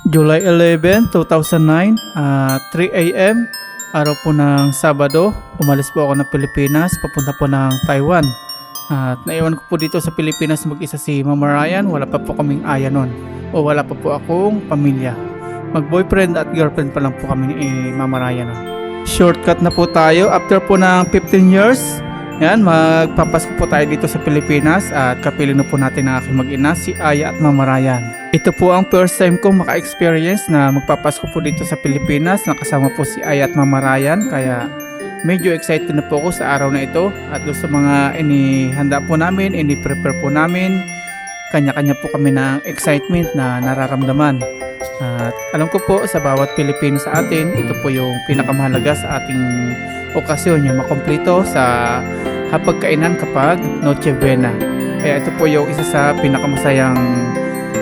July 11, 2009, 3 a.m. Araw po ng Sabado, umalis po ako ng Pilipinas, papunta po ng Taiwan. At naiwan ko po dito sa Pilipinas mag-isa si Mama Ryan, wala pa po kaming aya nun. O wala pa po akong pamilya. Mag-boyfriend at girlfriend pa lang po kami ni Mama Ryan nun. Shortcut na po tayo, after po ng 15 years, yan, magpapasko po tayo dito sa Pilipinas at kapiling na po natin ang aking mag-ina, si Aya at Mama Ryan. Ito po ang first time ko maka-experience na magpapasko po dito sa Pilipinas. Nakasama po si Aya at Mama Ryan, kaya medyo excited na po ako sa araw na ito. At doon sa mga inihanda po namin, ini-prepare po namin, kanya-kanya po kami ng excitement na nararamdaman. At alam ko po sa bawat Pilipino sa atin, ito po yung pinakamahalaga sa ating okasyon, yung makomplito sa hapagkainan kapag Noche Buena. Kaya ito po yung isa sa pinakamasayang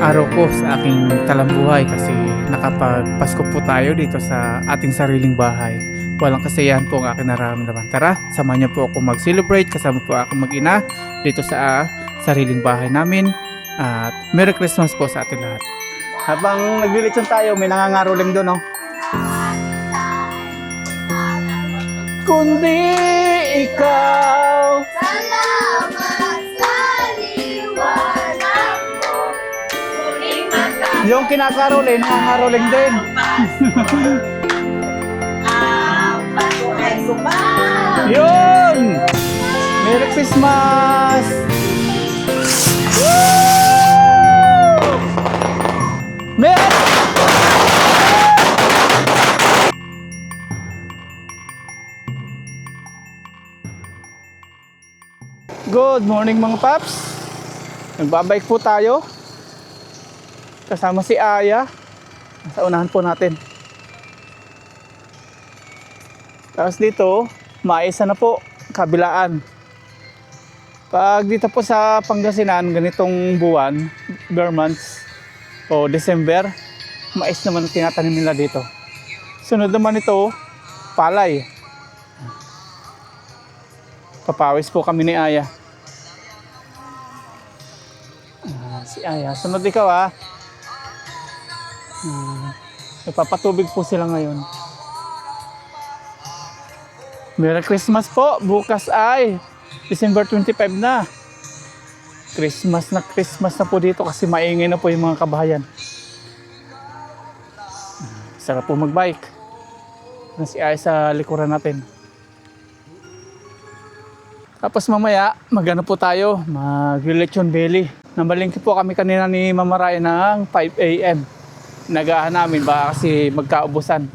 araw ko sa aking talambuhay kasi nakapagpasko po tayo dito sa ating sariling bahay. Walang kasiyahan po ang aking nararamdaman. Tara, samahan niyo po ako mag-celebrate kasama po aking mag-ina dito sa sariling bahay namin. At Merry Christmas po sa ating lahat. Habang naglilitsyon tayo, may nangangaroling doon, no? Kundi ikaw, salamat sa liwanag mo. Muling magkakaroon yung kinakaroling, nangangaroling din. ang patuloy sumama. Yun! Merry Christmas! Woo! Merry Good morning mga paps. Nagbabike po tayo. Kasama si Aya. Sa unahan po natin. Tapos dito, maisa na po, kabilaan. Pag dito po sa Pangasinan, ganitong buwan, bare months o December, mais naman ang tinatanim nila dito. Sunod naman ito, palay. Papawis po kami ni Aya. Si Aya, sunod ikaw ha. Ipapatubig po sila ngayon. Merry Christmas po. Bukas ay December 25 na. Christmas na po dito kasi maingay na po yung mga kabahayan. Sarap po magbike. Si Aya sa likuran natin. Tapos mamaya, magano po tayo, mag-lechon belly. Namalingki po kami kanina ni Mama Ryan ng 5 a.m. Nagahan namin baka kasi magkaubusan.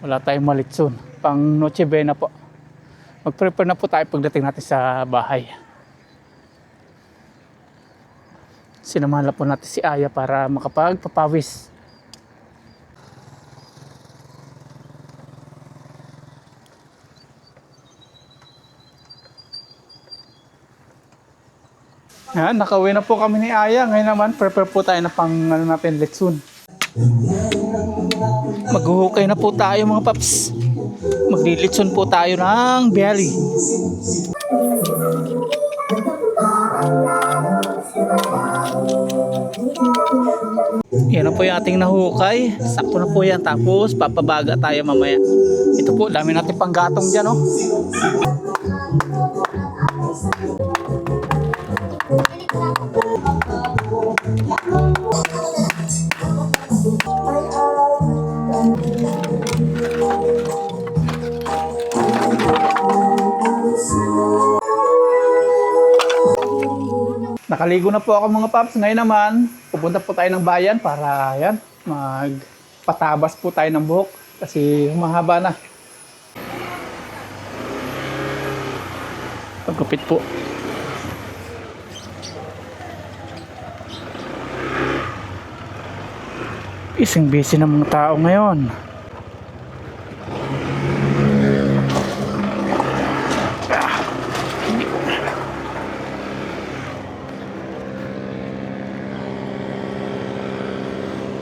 Wala tayong malitson. Pang Noche Buena po. Mag-prepare na po tayo pagdating natin sa bahay. Sinamahan po natin si Aya para makapagpapawis. Yan, nakauwi na po kami ni Aya. Ngayon naman, prepare po tayo na pang natin, letson. Maghuhukay na po tayo mga paps. Maglilitson po tayo ng belly. Yan na po yung ating nahukay. Sakto na po yan. Tapos papabaga tayo mamaya. Ito po, dami natin pang gatong dyan, oh. Nakaligo na po ako mga paps. Ngayon naman, pupunta po tayo ng bayan para yan, magpatabas po tayo ng buhok kasi humahaba na. Pagkupit po. Isang busy ng mga tao ngayon.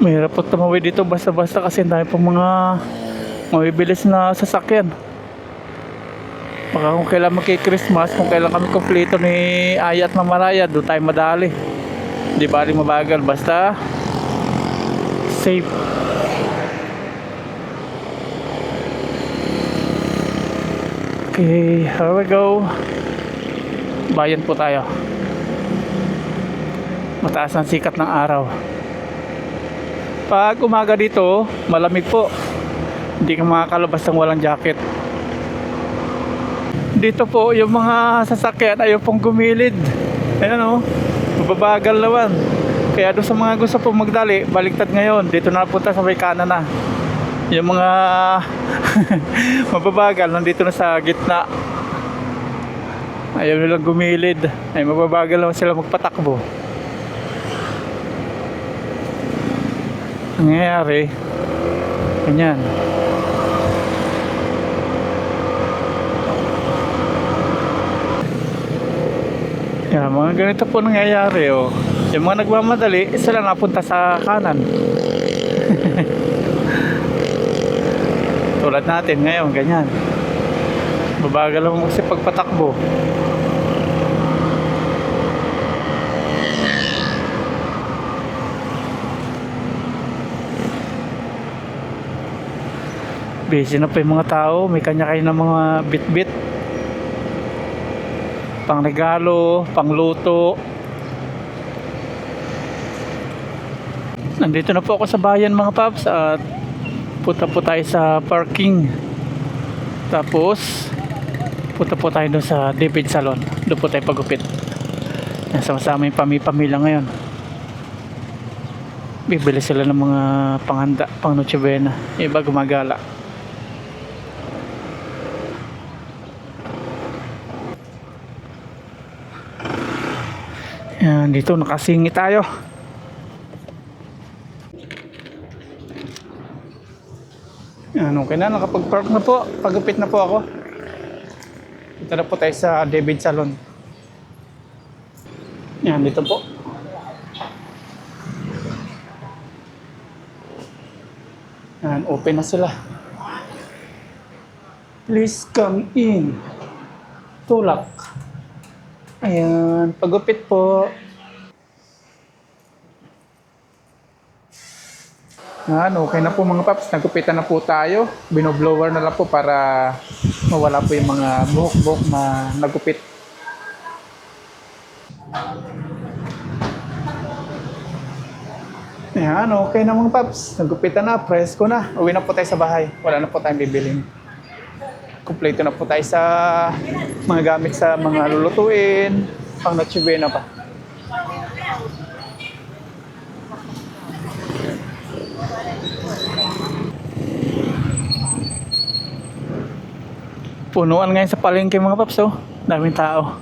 Mahirap po tumawid dito basta-basta kasi dahil po mga mabibilis na sasakyan. Baka kung kailan magki-Christmas, kung kailan kami kompleto ni Aya at Mama Ryan, doon tayo madali. Di bali mabagal, basta safe. Okay, here we go. Bayan po tayo. Mataas ang sikat ng araw. Pag umaga dito, malamig po. Hindi ka makakalabas ng walang jacket. Dito po, yung mga sasakyan ayaw pong gumilid. Ayan o, mababagal naman. Kaya doon sa mga gusto pong magdali, baliktad ngayon. Dito na punta sa may kanan na. Yung mga mababagal, nandito na sa gitna. Ayaw nilang gumilid. Ay mababagal naman sila magpatakbo. Ang nangyayari, ganyan. Yan, mga ganito po nangyayari oh. Yung mga nagmamadali, sila napunta sa kanan. Tulad natin ngayon, ganyan. Mabagal lang kasi pagpatakbo. Busy na pa yung mga tao, may kanya-kanya ng mga bit-bit. Pang regalo, pang luto. Nandito na po ako sa bayan mga paps at punta po tayo sa parking. Tapos punta po tayo doon sa David Salon. Doon po tayo pagupit. Sama-sama yung pamilya ngayon. Bibili sila ng mga panghanda, pang Noche Buena. Yung iba gumagala. Yan, dito nakasingi tayo. Yan, okay na, nakapag-park na po. Pagupit na po ako. Dito na po tayo sa David Salon. Yan, dito po. Yan, open na sila. Please come in. Tulak. Ayan, pagupit po. Yan, okay na po mga paps. Nagupitan na po tayo. Binoblower na lang po para mawala po yung mga buhok-buhok na nagupit. Yan, okay na mga paps. Nagupitan na, presko na. Uwi na po tayo sa bahay. Wala na po tayong bibilin. Kompleto na po tayo sa mga gamit sa mga lulutuin. Pang Noche Buena pa. Punuan ngayon sa palengke mga paps oh. Daming tao.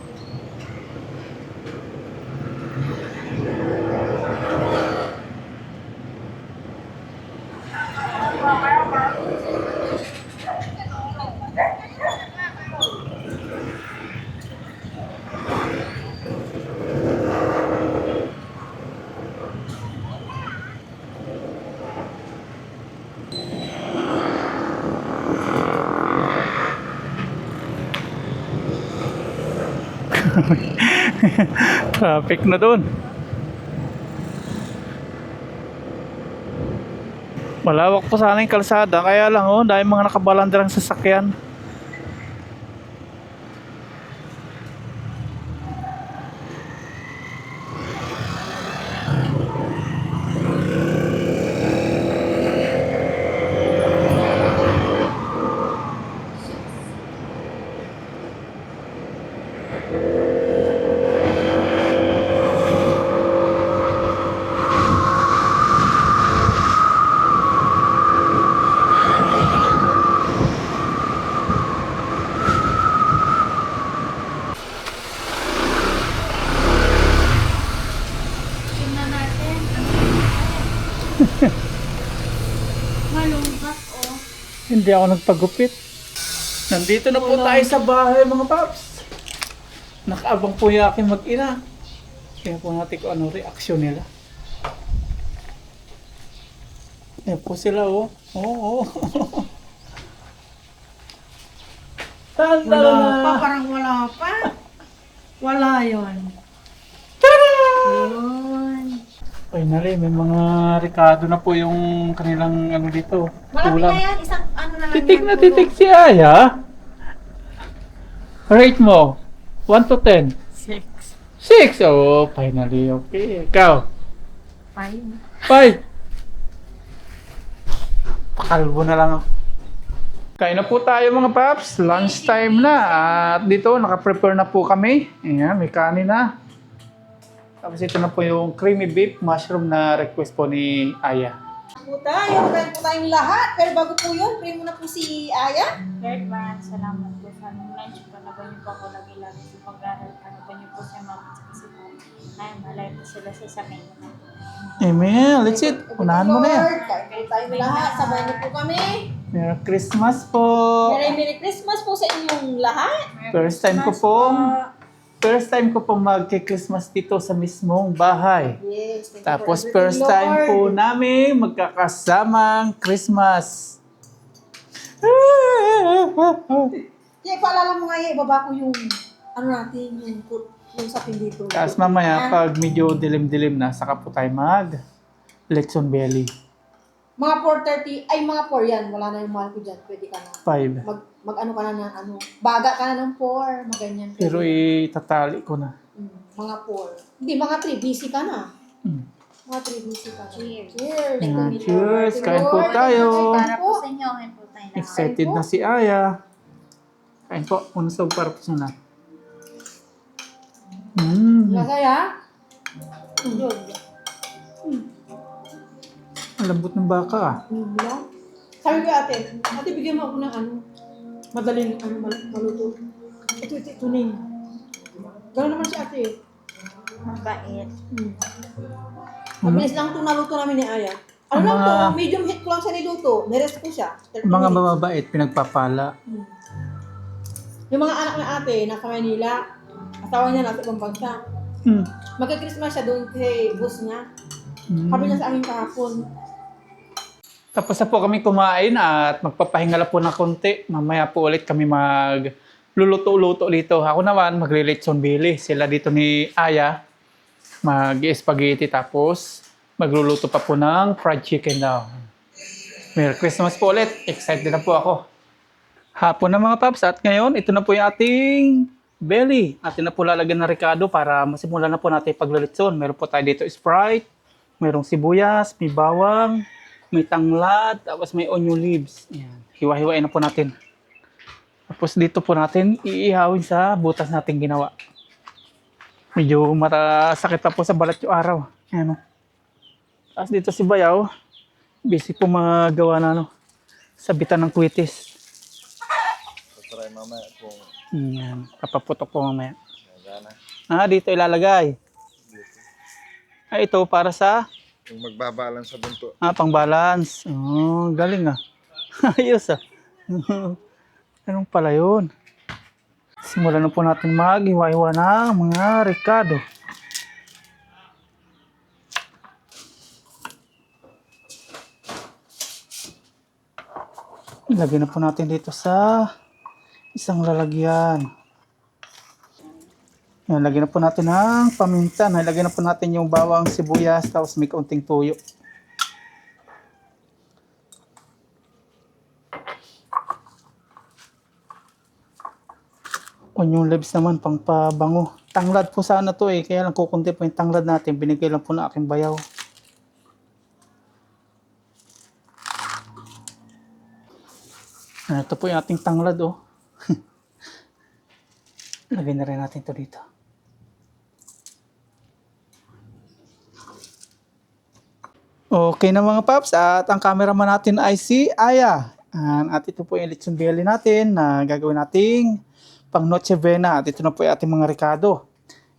Traffic na doon. Malawak po sana yung kalsada, kaya lang oh, dahil mga nakabalandrang sasakyan. Tingnan natin. Malungkot oh. Hindi ako nagpagupit. Nandito na po tayo sa bahay mga paps. Nakaabang po yung aking mag-ina. Kaya po natin kung ano reaksyon nila. Ayan po sila oh. Oo. Tanda Wala na. pa, parang wala pa. Wala yun. Yun. Finally, may mga Ricardo na po yung kanilang ano dito. Malapit Ulam. na yan. Isang ano na lang Titik yan, na puro. titik si Aya. Rate mo, 1 to 10. 6. 6. Oh, finally. Okay. Ikaw? 5. 5. Pakalbo na lang ako. Kain na po tayo mga paps. Lunch time na. At dito, naka-prepare na po kami. Ayan, may kanin na. Tapos ito na po yung creamy beef mushroom na request po ni Aya. Po tayo, kain po tayong lahat. Pero bago po yun, pray mo na po si Aya. Lord, maraming salamat po sa lunch po. Nagawa niyo po ako lagi-lagi sa pag-aaral. Nagawa niyo po siya mag-isipan. Ay, malay po sila sa amin. Amen. Let's eat. Unahan mo na yan. Lord, kain po tayong lahat. Sabay niyo po kami. Merry Christmas po. Merry Christmas po sa inyong lahat. First time ko pong magki-Christmas dito sa mismong bahay. Yes, thank you Tapos for first everything, time Lord. po namin magkakasamang Christmas. Yeah, paalala mo nga ibaba ko yung ano natin, yung sapin dito. Tapos mamaya pag medyo dilim-dilim na, saka po tayo mag Lechon Belly. Mga 4:30, ay mga 4 yan. Wala na yung mahal ko dyan. Pwede ka na. 5. Mag ano ka na ng ano. Baga ka na ng 4. Maganyan. Pero itatali ko na. Mga 4. Hindi, mga 3. Busy ka na. Mm. Mga 3 busy ka na. Cheers. Cheers. Ayan, Thank you, cheers. Lord. Kain po Lord, tayo. Para po sa inyo, kain po tayo na. Excited na si Aya. Kain po. Una sa para po siya na. Masaya? Yun. Ang lambot ng baka ah. Lang. Sabi ko ate, bigyan mo ako ng ano, madaling ano, maluto. Ito, tuning. Gano'n naman si ate eh. Mabait. Mabilis lang ito naluto namin ni Aya. Ano Ang lang to, mga- medium heat ko lang siya niluto. Nerest ko siya. 30 Mga minutes. mababait, pinagpapala. Yung mga anak na ate, nasa Manila, asawa niya nasa ibang bansa. Mm. Magka-Christmas siya doon kay boss niya. Mm. Sabi niya sa amin kahapon. Tapos na po kami kumain at magpapahinga lang po ng konti. Mamaya po ulit kami magluluto-luto dito. Ako naman, magre-lechon Billy. Sila dito ni Aya, mag-spaghetti tapos magluluto pa po ng fried chicken daw. Merry Christmas po ulit. Excited na po ako. Hapon na mga paps at ngayon, ito na po yung ating belly. Atin na po lalagyan ng Ricardo para masimulan na po natin paglulitson. Meron po tayo dito Sprite, merong sibuyas, may bawang, may tanglad, tapos may onion leaves. Ayan. Hiwa-hiwain na po natin. Tapos dito po natin iihawin sa butas natin ginawa. Medyo masakit pa po sa balat yung araw. Ayan o. Tapos dito si Bayaw, busy po magawa na sabitan ng kwitis. Try mamaya kung Ayan. Kapaputok po mamaya. nagana. Dito ilalagay. Ito para sa Kung magbabalance sa bunto. pang-balance. Oh, galing ah. Ayos ah. Anong pala yun? Simulan na po natin mag-iwa-iwa ng mga Ricardo. Ilagay na po natin dito sa isang lalagyan. Yan, lagyan na po natin ng paminta. Nilagyan na po natin yung bawang, sibuyas, tapos may kaunting tuyo. Onion leaves naman, pang pabango. Tanglad po sana to eh, kaya lang kukunti po yung tanglad natin. Binigay lang po na aking bayaw. Ito po yung ating tanglad oh. Lagyan na rin natin to dito. Okay na mga paps, at ang cameraman natin ay si Aya. At ito po yung lechon belly natin na gagawin nating pang Noche Buena. At ito na po yung ating mga Ricardo.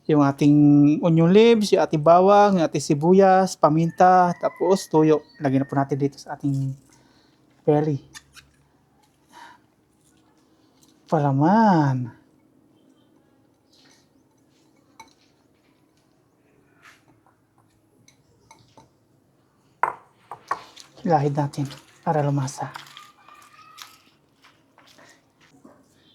Yung ating onion leaves, yung ating bawang, yung ating sibuyas, paminta, tapos tuyo. Lagyan na po natin dito sa ating belly. Palaman. Ilahid natin para lumasa.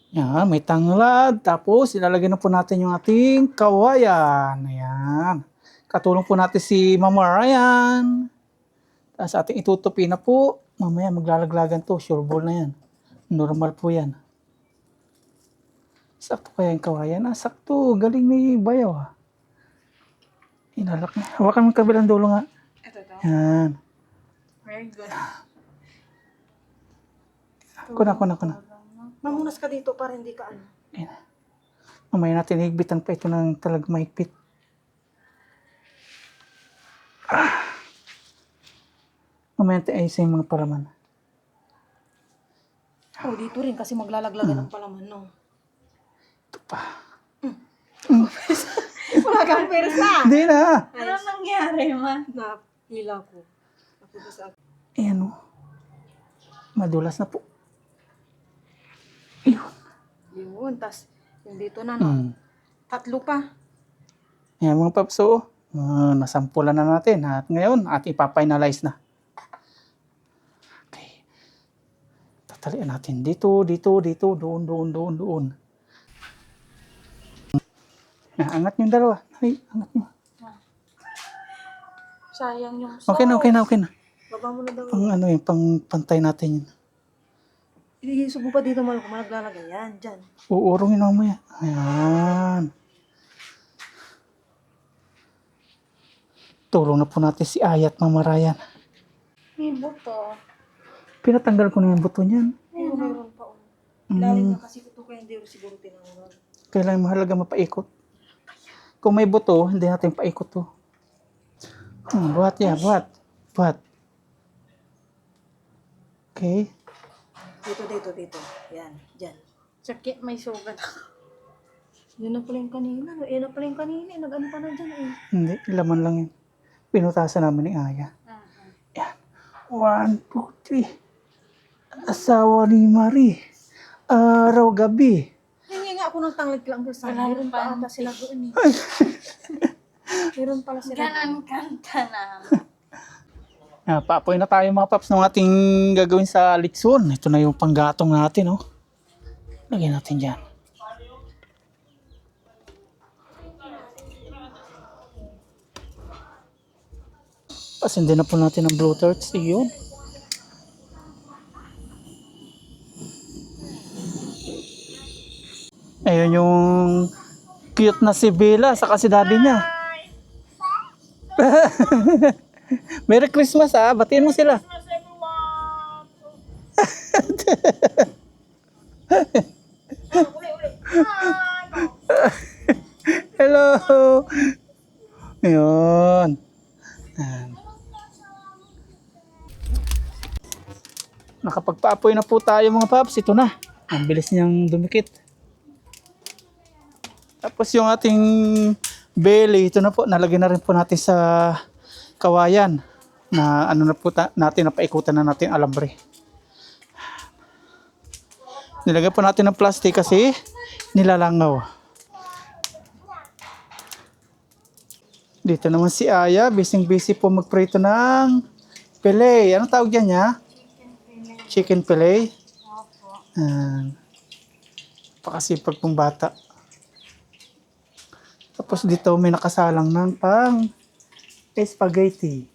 Yan, may tanglad. Tapos, ilalagay na po natin yung ating kawayan. Ayan. Katulong po natin si Mama Ryan. Tapos ating itutupi na po. Mamaya maglalaglagan to. Sure ball na yan. Normal po yan. Sakto kaya yung kawayan. Sakto. Galing ni Bayaw. Inalak na. Hawakan mo kabilang dulo nga. Ito to. Yan. Very good. Kuna. Mamunas ka dito para hindi ka ano. Ayan. Mamaya natin higbitan pa ito ng talag mahigpit. Mamaya natin ayusin yung mga palaman. Oh, dito rin kasi maglalaglagan ng palaman, no? Ito pa. Wala kang persa! Hindi na. Ano nangyari, ma? Napila ko. Ako ba sa akin? Ayan o. Madulas na po. Ayun. Yun, tas yung dito na, no? 3 pa. Ayan mga paps, so, nasampulan na natin. At ngayon, ating ipafinalize na. Okay. Tatalian natin dito, doon. Angat nyo yung dalawa. Ay, angat nyo. Sayang yung Okay na. Baba mo na daw. Pang pantay natin yun. Subo pa dito, malo kung maglalagay yan. Dyan. Uurongin mamaya. Ayan. Tulong na po natin si Aya at Mama Ryan. May buto. Pinatanggal ko na yung buto niyan. Ayun, mayroon pa. Lalim na kasi ito kaya hindi siguro tinangal. Kailangan mahalaga mapaikot. Kung may buto, hindi natin paikot to. Buhat. Okay. Dito. Yan, dyan. Sakit, may sugat. Yun na pala yung kanina. Nag-ano pa na dyan eh. Hindi, laman lang yun. Pinutasan namin ni Aya. Yan. 1, 2, 3. Asawa ni Marie. Araw-gabi. Hingi nga ako ng tanglit lang doon sa Wala meron pa. pa ata sila doon eh. Meron pala sila. Ganon kanta na. Paapoy na tayo mga paps ng ating gagawin sa litson. Ito na yung panggatong natin, oh. Lagyan natin dyan. Pasindi na po natin ang blue torch. Iyon. Ayun yung cute na si Bella sa si daddy niya. Merry Christmas batiin mo sila. Hello. Ayun. Nakapagpaapoy na po tayo mga paps. Ito na. Ang bilis niyang dumikit. Tapos yung ating belly, ito na po. Nalagyan na rin po natin sa kawayan. Na ano na po natin, napaikutan na natin alambre. Nilagyan po natin ng plastic kasi nilalangaw. Dito naman si Aya. Busy po magprito ng fillet. Anong tawag dyan niya? Chicken fillet. Pakasipag pong bata. Tapos dito may nakasalang ng pang spaghetti.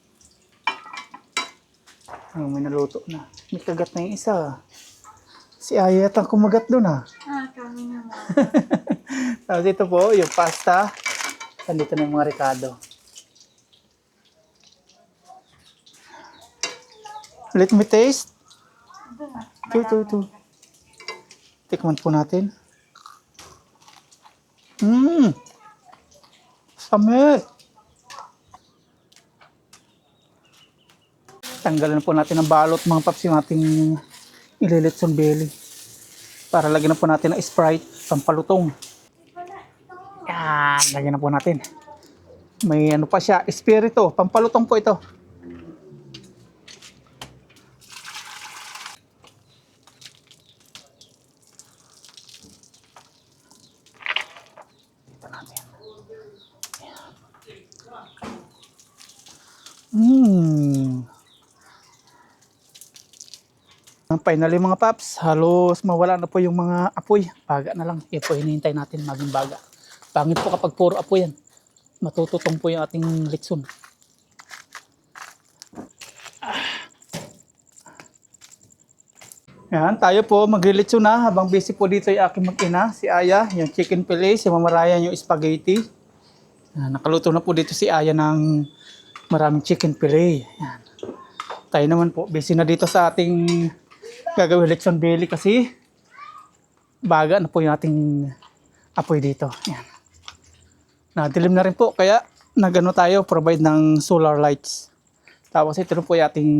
May naluto na. May kagat na yung isa. Si Aya yata kumagat doon Kami naman. Tapos dito po yung pasta. Nandito na yung mga ricado. Let me taste. Ito. Tikman po natin. Samit. Tanggalan po natin ang balot mga paps yung ating ililitson belly. Para lagyan na po natin ng Sprite, pampalutong. Yan, lagyan na po natin. May ano pa siya, espiritu, pampalutong po ito. Ito natin. Finally mga paps, halos mawala na po yung mga apoy. Baga na lang. Ito, hinihintay natin maging baga. Pangit po kapag puro apoy yan. matututong po yung ating litson. Yan, tayo po maglilitso na habang busy po dito yung aking mag-ina, si Aya, yung chicken fillet, si Mama Ryan yung spaghetti. Yan, nakaluto na po dito si Aya ng maraming chicken fillet. Yan. Tayo naman po, busy na dito sa ating gagawin litson belly kasi baga na po yung ating apoy dito. Yan. Nadilim na rin po, kaya nagano tayo, provide ng solar lights. Tapos ito rin po yung ating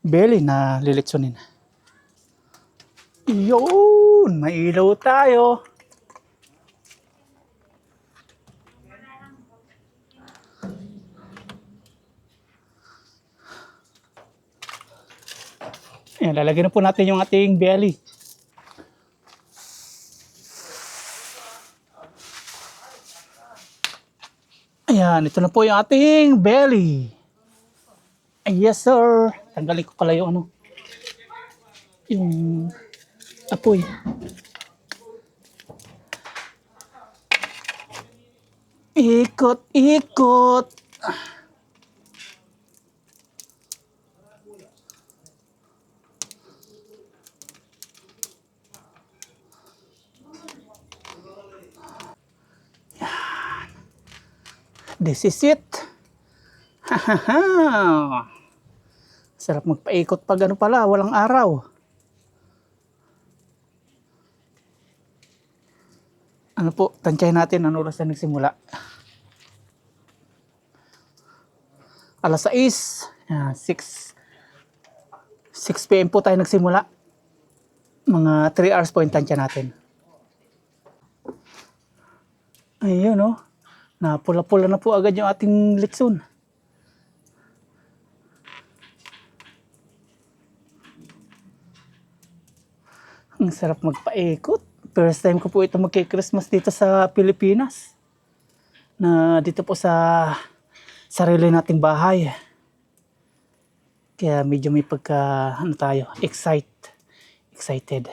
belly na lilitsonin. Yun! May ilaw tayo. Ayan, lalagyan na po natin yung ating belly. Ayan, ito na po yung ating belly. Yes, sir. Tanggalin ko pala yung ano. Yung apoy. Ikot, ikot. Yan. This is it. Sarap magpaikot pag ano pala, walang araw. Ano po, tansyahin natin ano oras na nagsimula. Alas 6, 6 PM po tayo nagsimula. Mga 3 hours po yung tansya natin. Ayun oh, napula-pula na po agad yung ating litson. Ang sarap magpaikot. First time ko po ito magki-Christmas dito sa Pilipinas. Na dito po sa sarili nating bahay. Kaya medyo may pagka, ano tayo, excited.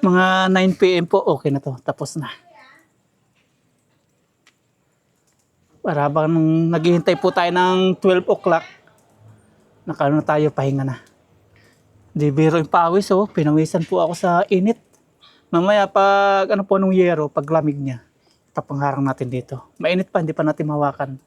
Mga 9 PM po, okay na to. Tapos na. Para bang naghihintay po tayo ng 12 o'clock. Nakano na tayo, pahinga na. Di biro yung pawis, oh. Pinawisan po ako sa init. Mamaya pag ano po nung yero, pag lamig niya, tapangharang natin dito. Mainit pa, hindi pa natin mahawakan.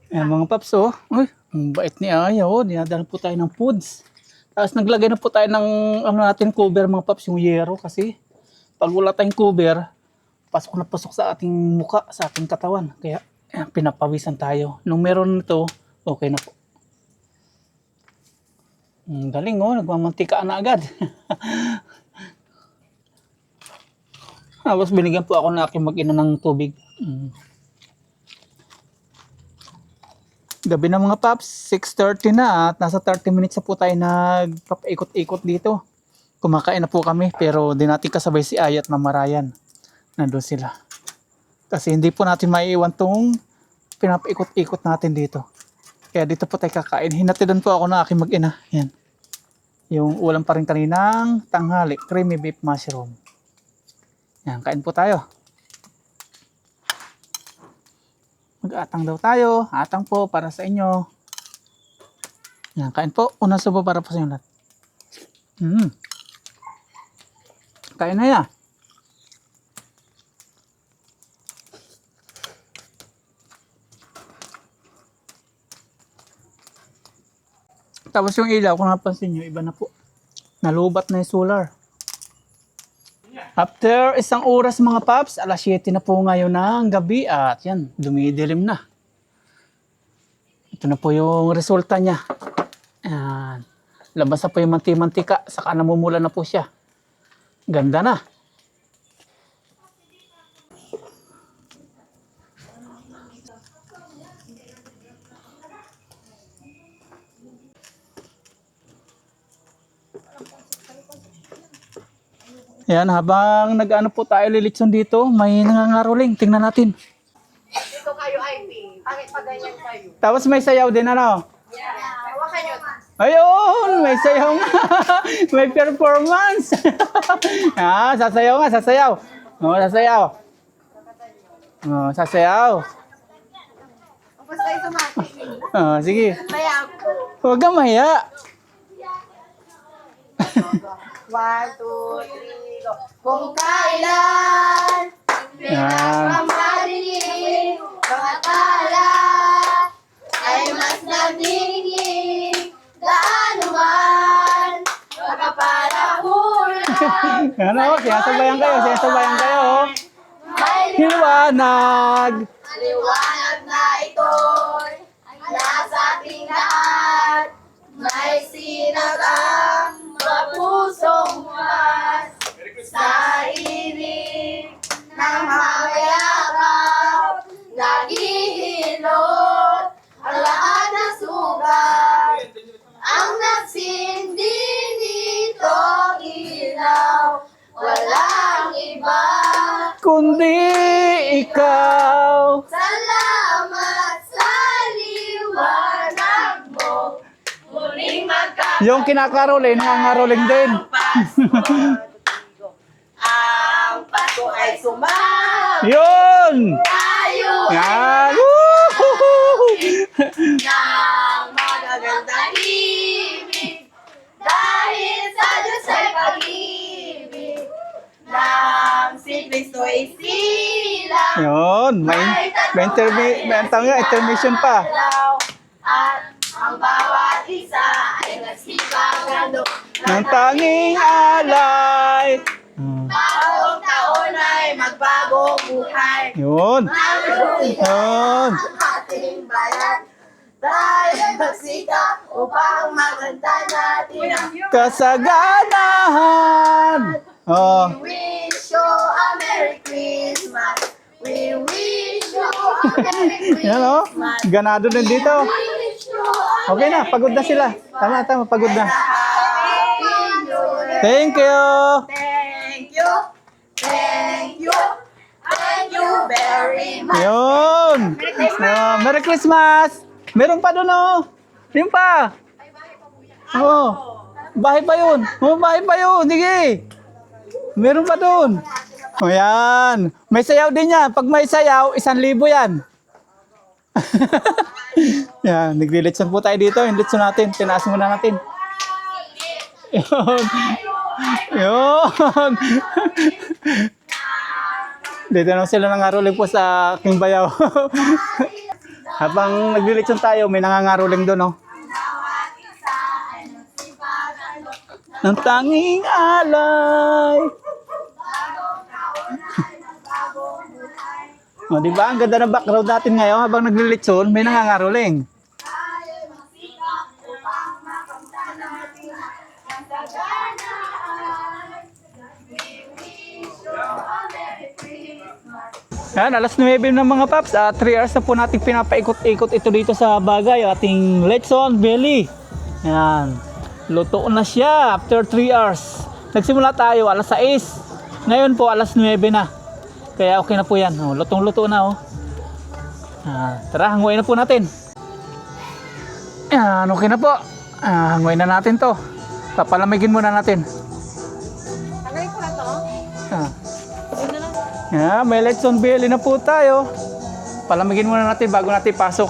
Ayan mga paps, oh. Uy, ang bait ni Aya, oh. Dinadala po tayo ng foods. Tapos naglagay na po tayo ng ano natin, cover mga paps, yung yero kasi pag wala tayong cover, pasok na pasok sa ating muka, sa ating katawan. Kaya pinapawisan tayo. Nung meron nito, okay na po. Galing oh, nagmamantikaan na agad. Tapos binigyan po ako na aking mag-ina ng tubig. Gabi na mga paps, 6:30 na at nasa 30 minutes na po tayo nagpapaikot-ikot dito. Kumakain na po kami pero di natin kasabay si Aya at Mama Ryan. Nandun sila. Kasi hindi po natin maiiwan tong pinapaikot-ikot natin dito. Kaya dito po tayo kakain. Hinatidan po ako ng aking mag-ina. Yan. Yung ulam pa rin kaninang tanghali. Creamy beef mushroom. Yan, kain po tayo. Mag-atang daw tayo. Atang po para sa inyo. Yan, kain po. Unang subo para po sa inyo lahat. Kain na ya. Tapos yung ilaw, kung napansin nyo, iba na po. Nalubat na yung solar. After isang oras mga paps, alas 7 na po ngayon ng gabi at yan, dumidilim na. Ito na po yung resulta niya. Ayan. Labas na po yung manti-mantika, saka namumula na po siya. Ganda na. Yan, habang nag-ano po tayo lilitson dito, may nangangaroling. Tingnan natin. Dito kayo, Ivy. Bakit pa ganyan kayo? Tapos may sayaw din, ano? Ayun, may sayaw nga. May performance. Sasayaw nga, sasayaw. Sasayaw. Sasayaw. Sige. Huwag kang mahiya. 1, 2, 3, go. Kung kailan pinagmamalinig mga tala ay mas nagingin gaano man makapanahula. Sinasabayan kayo. May Liwanag. liwanag na ito'y nasa ating lahat. May sinagang mga pusong mas sa ibig ng mamayakap. Naghihilot ang lahat ng sugat. Ang nagsindi nitong ilaw, walang iba. Kundi ikaw. Salamat sa liwanag mo. Muling Yung kinakaroling, nangangaroling din. ang Pasko ay sumama. Yun! Tayo Yan! Woo! ng magagandang ibig. Dahil sa Diyos ay pag-ibig. Nang si Kristo ay silang. Yun, may intermission pa. At ang bawat isa ay nagsipagano. Ang tanging alay. Bagong taon ay magbagong buhay. Yun. Yun. Ating bayan. Tayo magsikap upang maganda natin ang Kasaganahan. Oh. We wish you a Merry Christmas. We wish you a Merry Yan o. Christmas. Ganado din dito. We wish you a Okay na, pagod na sila. Tama, pagod na. Happy New Year. Thank you. Thank you. Thank you. Thank you very much. Yun. Merry Christmas. Meron pa doon oh. Yung pa. Oo. Bahay pa yun. Bahay pa yun. Sige. Meron pa doon. O yan. May sayaw din yan. Pag may sayaw, 1,000 yan. Yan. Nagli-litson po tayo dito. Yung litson natin. Tinaas muna natin. Yun. Yun. Dito na sila nangaroling po sa aking bayaw. Habang nagli-litson tayo, may nangangaroling doon, oh. Ang tanging alay. O, di ba? Ang ganda ng background natin ngayon habang naglilitson, may nangangaroling. Yan, alas 9 ng mga paps. 3 hours na po natin pinapaikot-ikot ito dito sa bagay. Ating Lechon Belly. Yan. Luto na siya after 3 hours. Nagsimula tayo alas 6. Ngayon po alas 9 na. Kaya okay na po yan. Oh, lutong-luto na. Oh. Tara, hanguin na po natin. Yan, okay na po. Hanguin na natin to. Papalamigin muna natin. Tagayin ko na to. May Lechon Belly na po tayo. Palamigin muna natin bago natin pasok.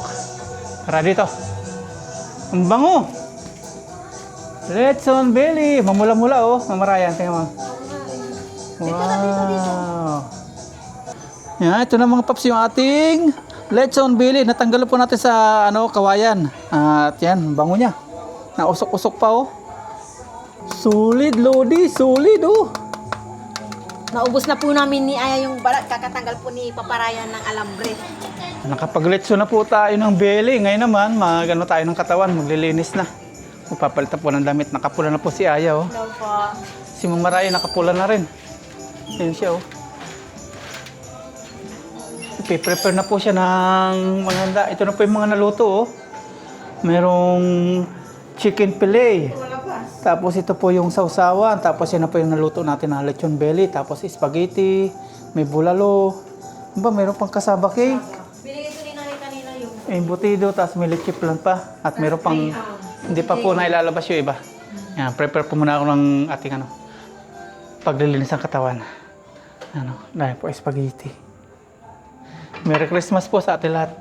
Tara dito. Ang bango. Lechon Belly. Mamula-mula oh. Mamarayan. Tingnan mo. Wow. Yan, ito na mga paps yung ating Lechon Belly. Natanggal po natin sa kawayan. At yan, bango niya. Nausok-usok pa oh. Solid, Lodi. Solid oh. Naubos na po namin ni Aya yung balat. Kakatanggal po ni Paparayan ng alambre. Nakapag-letso na po tayo ng belly. Ngayon naman, magano tayo ng katawan. Maglilinis na. Magpapalitan po ng damit. Nakapula na po si Aya oh. Hello po. Si Mamarayan nakapula na rin. Yan siya oh. Ipiprepare na po siya ng mga handa. Ito na po yung mga naluto oh. Merong chicken fillet. Tapos ito po yung sausawan. Tapos yan na po yung naluto natin na lechon belly. Tapos spaghetti. May bulalo. Ba, meron pang kasaba cake. Binigay ko ni Nanay kanina yung embutido, tapos may leche plan pa. At meron pang, hindi pa po nailalabas yung iba. Yan, prepare po muna ako ng ating paglilinis ng katawan. Dahil po spaghetti. Merry Christmas po sa ating lahat.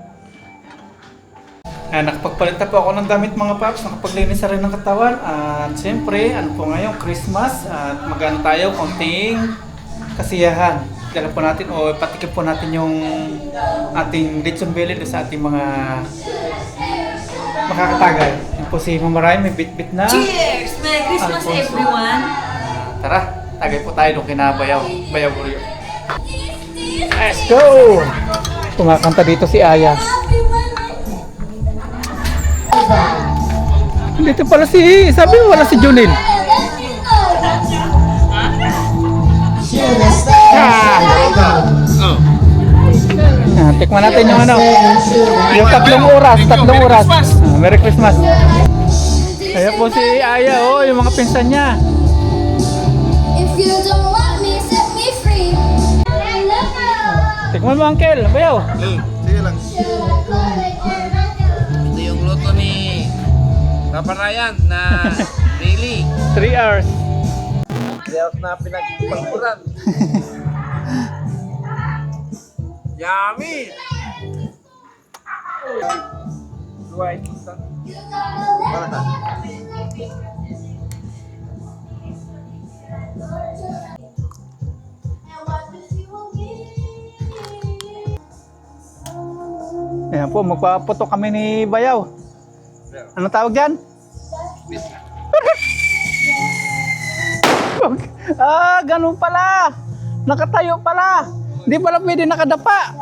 Nakapagpalit na po ako ng damit mga paps, nakapaglinis na rin ng katawan. At siyempre, po ngayon, Christmas. At magano tayo, konting kasiyahan. Dala po natin o patikim po natin yung ating lechon belly doon sa ating mga makakatagal. Yan po si Mama Ray, may bit-bit na. Cheers! Merry Christmas, Alfonso. everyone! Tara, tagay po tayo nung kinabayaw. Bayaw Buryo. Let's go! Kumakanta dito si Aya. Dito pala sabi mo wala si Junil. Tikman natin yung yung tatlong oras. Merry Christmas. Ayan po si Aya, yung mga pinsan niya. If you don't want me, set me free. I love you. Tikman mo, Uncle. Bayaw. Sige lang. Ito yung luto ni Papa Ryan na daily. 3 hours. Kaya na pinagpagpuran. Yummy! Right. Para ka. Ayan po, magpaputok kami ni Bayaw. Anong tawag dyan? Ganun pala. Nakatayo pala. Hindi pala pwede nakadapa.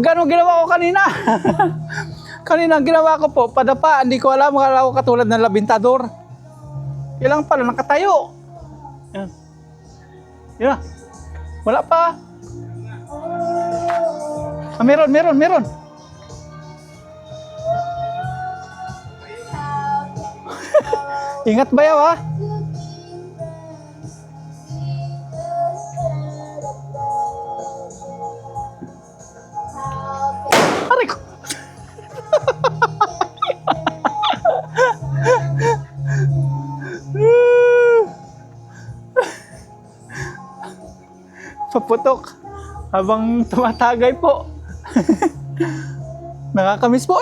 Ganun ginawa ko kanina. Kanina ang ginawa ko po, padapa. Hindi ko alam, akala ko katulad ng labintador. Kailangan pala nakatayo. Yan. Yan. Wala pa. Meron. Ingat Bayaw ha. Aray ko. Paputok habang tumatagay po. Nakakamiss po.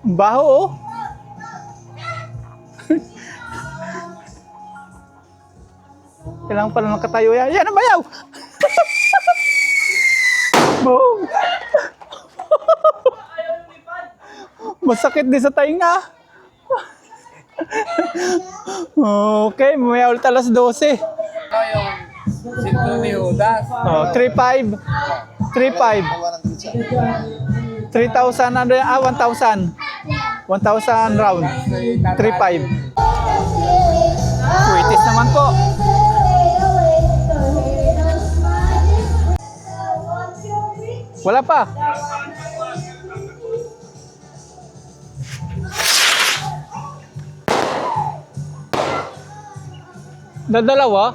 Ang baho oh. Kailangan pala nakatayo yan. Yan ang Bayaw! Boom! Masakit din sa tainga. Okay, mamaya ulit alas 12. Ito yung sintro ni Judas. 3.5. 3.5. 3,000 ano yan? 1,000. 1,000 round. 3.5. Kuitis naman po. Wala pa. Dadalawa?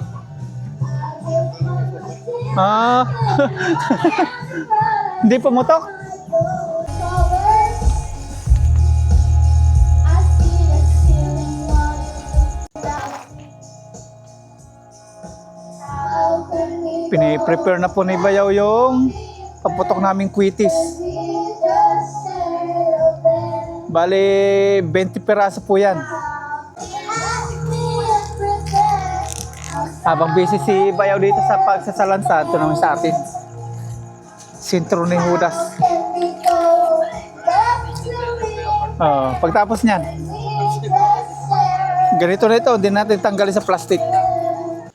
Hindi pumutok? Pini-prepare na po ni Bayaw yung paputok naming kwitis. Bale, 20 piraso po yan. Habang busy si Bayaw dito sa pagsasalansa, ito naman sa atin. Sintro ni Judas. Pagtapos niyan, ganito na ito, hindi natin tanggalin sa plastic.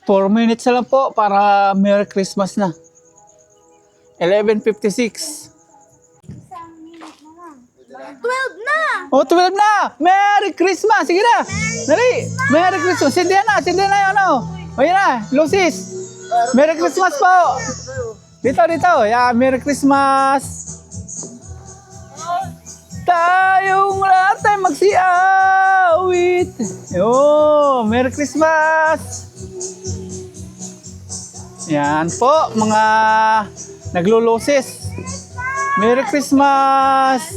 4 minutes na lang po para Merry Christmas na. 11:56. 12 na! 12 na! Merry Christmas! Sige na! Dali! Merry Christmas! Sindihan na yung ano! O yun na! Lucis! Merry Christmas po! Dito! Yeah, Merry Christmas! Tayong lahat ay magsiawit. Yo, Merry Christmas! Yan po, mga naglulusis. Merry Christmas!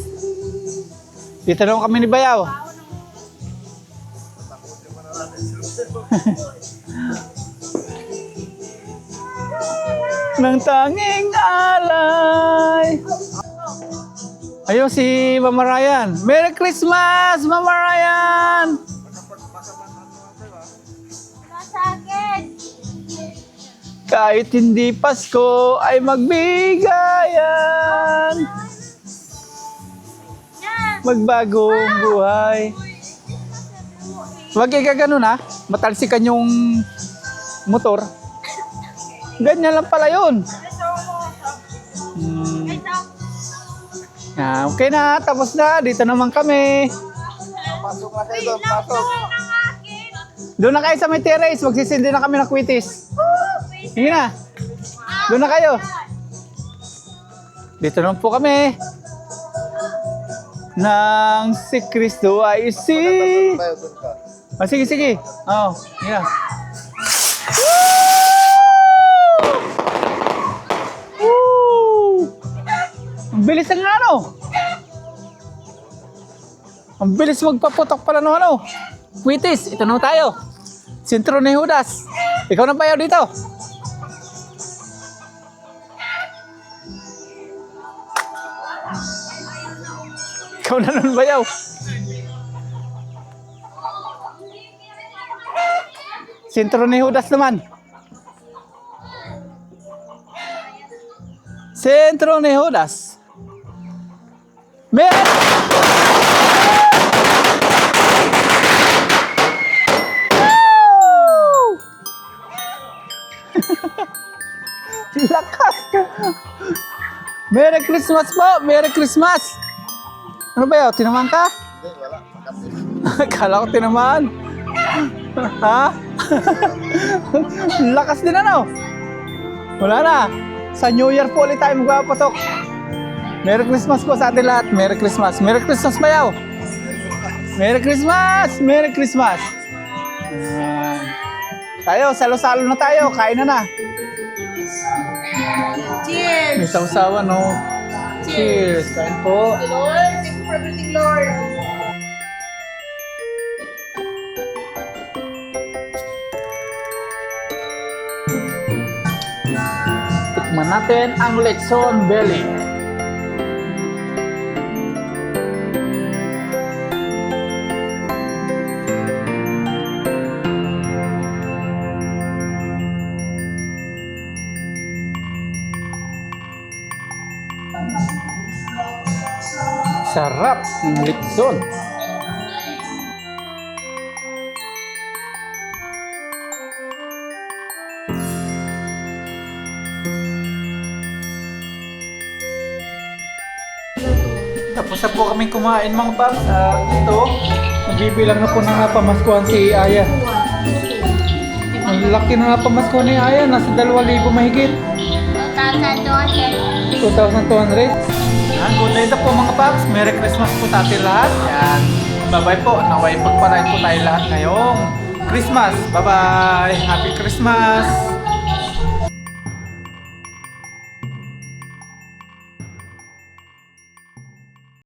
Dito naman kami ni Bayaw. Nang tanging alay. Ayun si Mama Ryan. Merry Christmas, Mama Ryan! Nasa akin. Kahit hindi Pasko ay magbigayan. Magbagong buhay. Huwag ikaganon ha. Matalsikan yung motor. Ganyan lang pala yun. Okay na, tapos na. Dito naman kami. Pasok na kayo doon, pasok. Doon na kayo sa may terrace. Magsisindi na kami ng kwitis. Sige na. Doon na kayo. Dito naman po kami. Nang si Kristo ay si... Tayo doon ka. Sige, sige. Oo, sige na. Woo! Ang bilis ng ano. Ang bilis magpaputok pala ng ano. Kwitis, ito na tayo. Sentro ni Judas. Ikaw na Bayaw dito. Ikaw na nun Bayaw. Sentro ni Judas naman. Sentro ni Judas. Lakas! Merry Christmas po! Merry Christmas! Ano ba yun? Tinamaan ka? Hindi, wala. Makapit. Akala ko tinamaan. Ha? Lakas din ano? Wala na. Sa New Year po ulit tayo magpapatok. Merry Christmas po sa atin lahat. Merry Christmas. Merry Christmas Bayaw. Merry Christmas! Merry Christmas! Tayo, salo-salo na tayo. Kain na na. Cheers! May sausawan, no? Cheers! Kain po. Lord, thank you for everything, Lord. Tikman natin ang lechon belly. Sarap ng lechon. Tapos na po kami kumain mga paps. Ito, nagbibilang na po na pamaskuhan si Aya. Ang laki na pamaskuhan ni Aya. Nasa 2,000 mahigit. 2,200. Yan, good night na po mga paps. Merry Christmas po sa atin lahat. Yan. Bye-bye po. Naway pagpalain po tayo lahat ngayong Christmas. Bye-bye. Happy Christmas.